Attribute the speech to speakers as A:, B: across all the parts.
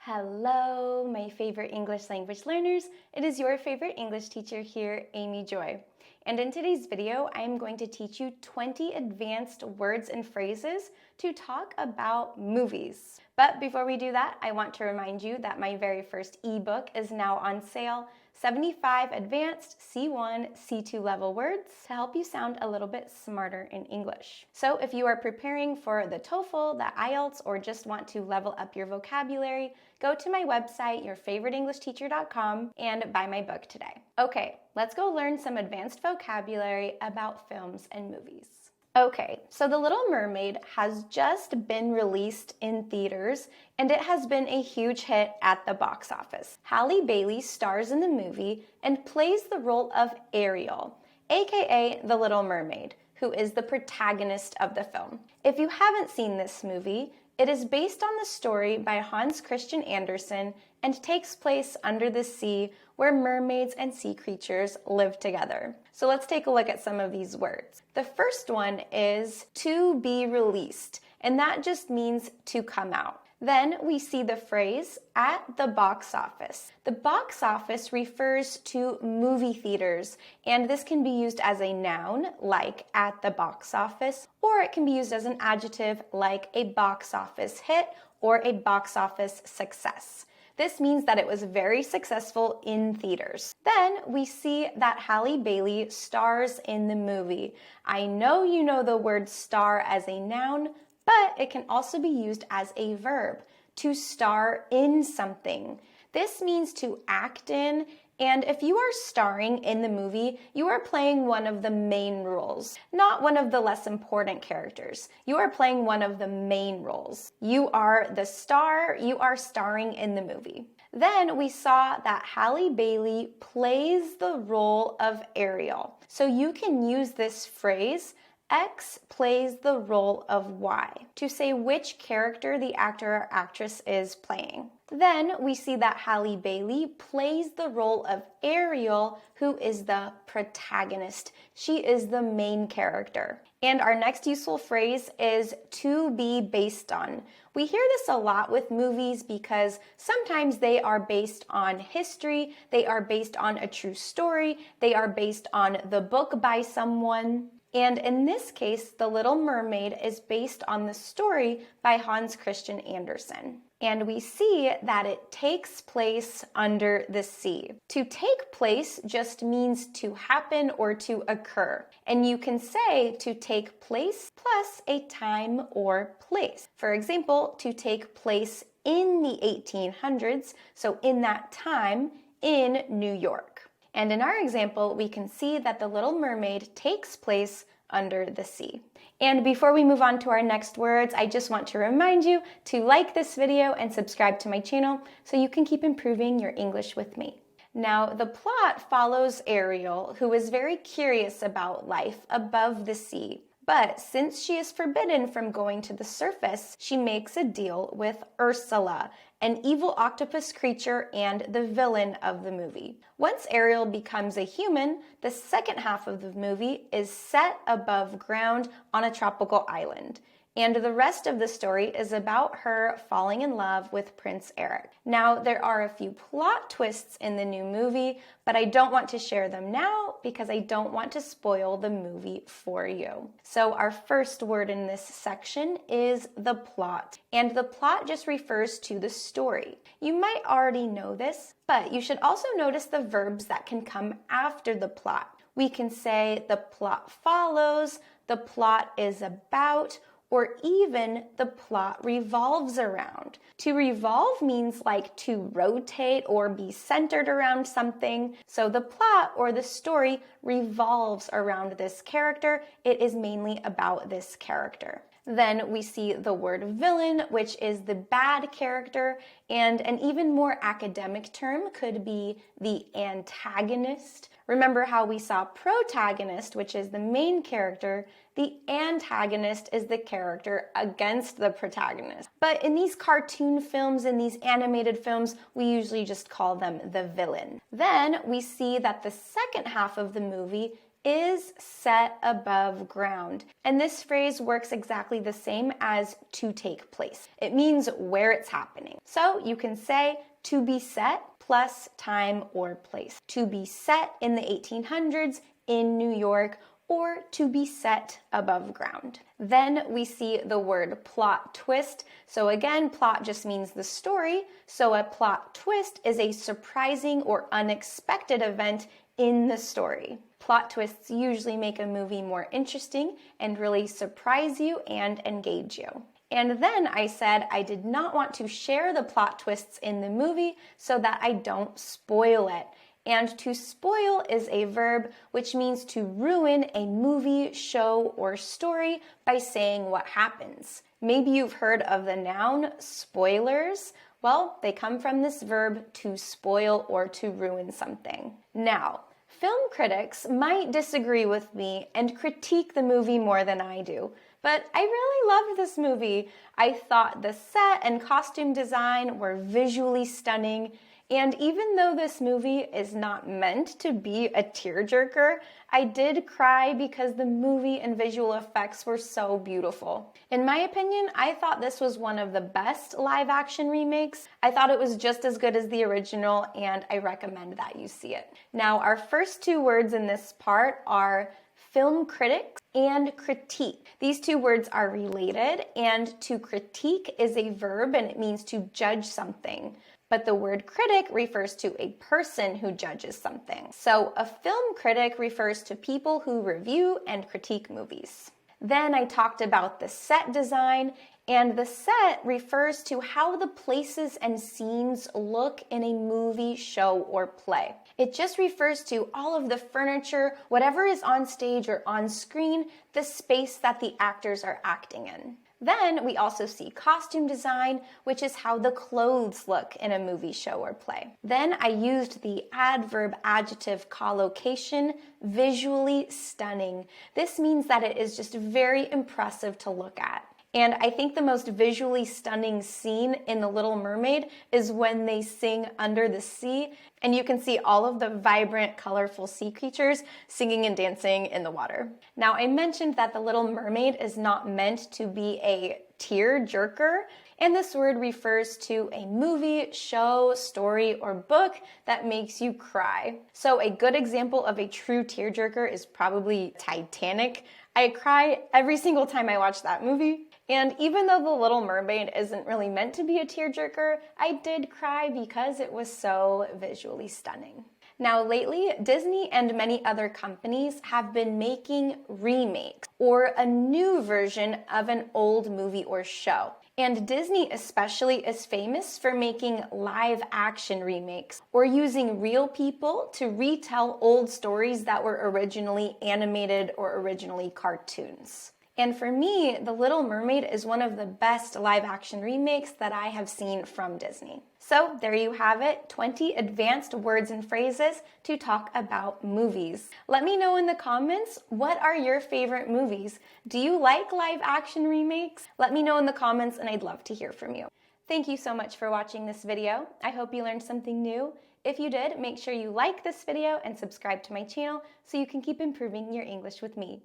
A: Hello, my favorite English language learners. It is your favorite English teacher here, Amy Joy. And in today's video, I am going to teach you 20 advanced words and phrases to talk about movies. But before we do that, I want to remind you that my very first ebook is now on sale, 75 advanced C1, C2 level words to help you sound a little bit smarter in English. So if you are preparing for the TOEFL, the IELTS, or just want to level up your vocabulary, go to my website, yourfavoriteenglishteacher.com, and buy my book today. Okay, let's go learn some advanced vocabulary about films and movies. Okay, so The Little Mermaid has just been released in theaters, and it has been a huge hit at the box office. Halle Bailey stars in the movie and plays the role of Ariel, aka the Little Mermaid, who is the protagonist of the film. If you haven't seen this movie, it is based on the story by Hans Christian Andersen and takes place under the sea where mermaids and sea creatures live together. So let's take a look at some of these words. The first one is to be released, and that just means to come out. Then we see the phrase at the box office. The box office refers to movie theaters, and this can be used as a noun, like at the box office, or it can be used as an adjective, like a box office hit or a box office success. This means that it was very successful in theaters. Then we see that Halle Bailey stars in the movie. I know you know the word star as a noun, but it can also be used as a verb, to star in something. This means to act in, and if you are starring in the movie, you are playing one of the main roles, not one of the less important characters. You are playing one of the main roles. You are the star, you are starring in the movie. Then we saw that Halle Bailey plays the role of Ariel. So you can use this phrase, X plays the role of Y, to say which character the actor or actress is playing. Then we see that Halle Bailey plays the role of Ariel, who is the protagonist. She is the main character. And our next useful phrase is to be based on. We hear this a lot with movies because sometimes they are based on history, they are based on a true story, they are based on the book by someone. And in this case, The Little Mermaid is based on the story by Hans Christian Andersen. And we see that it takes place under the sea. To take place just means to happen or to occur. And you can say to take place plus a time or place. For example, to take place in the 1800s, so in that time, in New York. And in our example, we can see that The Little Mermaid takes place under the sea. And before we move on to our next words, I just want to remind you to like this video and subscribe to my channel so you can keep improving your English with me. Now, the plot follows Ariel, who is very curious about life above the sea. But since she is forbidden from going to the surface, she makes a deal with Ursula, an evil octopus creature and the villain of the movie. Once Ariel becomes a human, the second half of the movie is set above ground on a tropical island. And the rest of the story is about her falling in love with Prince Eric. Now, there are a few plot twists in the new movie, but I don't want to share them now because I don't want to spoil the movie for you. So our first word in this section is the plot. And the plot just refers to the story. You might already know this, but you should also notice the verbs that can come after the plot. We can say the plot follows, the plot is about, or even the plot revolves around. To revolve means like to rotate or be centered around something. So the plot or the story revolves around this character. It is mainly about this character. Then we see the word villain, which is the bad character, and an even more academic term could be the antagonist. Remember how we saw protagonist, which is the main character. The antagonist is the character against the protagonist. But in these cartoon films, in these animated films, we usually just call them the villain. Then we see that the second half of the movie is set above ground. And this phrase works exactly the same as to take place. It means where it's happening. So you can say to be set plus time or place. To be set in the 1800s in New York, or to be set above ground. Then we see the word plot twist. So again, plot just means the story. So a plot twist is a surprising or unexpected event in the story. Plot twists usually make a movie more interesting and really surprise you and engage you. And then I said I did not want to share the plot twists in the movie so that I don't spoil it. And to spoil is a verb which means to ruin a movie, show, or story by saying what happens. Maybe you've heard of the noun spoilers. Well, they come from this verb to spoil or to ruin something. Now, film critics might disagree with me and critique the movie more than I do, but I really loved this movie. I thought the set and costume design were visually stunning. And even though this movie is not meant to be a tearjerker, I did cry because the movie and visual effects were so beautiful. In my opinion, I thought this was one of the best live-action remakes. I thought it was just as good as the original, and I recommend that you see it. Now, our first two words in this part are film critics and critique. These two words are related, and to critique is a verb and it means to judge something. But the word critic refers to a person who judges something. So a film critic refers to people who review and critique movies. Then I talked about the set design, and the set refers to how the places and scenes look in a movie, show, or play. It just refers to all of the furniture, whatever is on stage or on screen, the space that the actors are acting in. Then we also see costume design, which is how the clothes look in a movie, show, or play. Then I used the adverb adjective collocation, visually stunning. This means that it is just very impressive to look at. And I think the most visually stunning scene in The Little Mermaid is when they sing Under the Sea, and you can see all of the vibrant, colorful sea creatures singing and dancing in the water. Now, I mentioned that The Little Mermaid is not meant to be a tear-jerker, and this word refers to a movie, show, story, or book that makes you cry. So a good example of a true tearjerker is probably Titanic. I cry every single time I watch that movie. And even though The Little Mermaid isn't really meant to be a tearjerker, I did cry because it was so visually stunning. Now lately, Disney and many other companies have been making remakes, or a new version of an old movie or show. And Disney especially is famous for making live action remakes, or using real people to retell old stories that were originally animated or originally cartoons. And for me, The Little Mermaid is one of the best live-action remakes that I have seen from Disney. So there you have it, 20 advanced words and phrases to talk about movies. Let me know in the comments, what are your favorite movies? Do you like live-action remakes? Let me know in the comments and I'd love to hear from you. Thank you so much for watching this video. I hope you learned something new. If you did, make sure you like this video and subscribe to my channel so you can keep improving your English with me.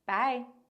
A: Bye!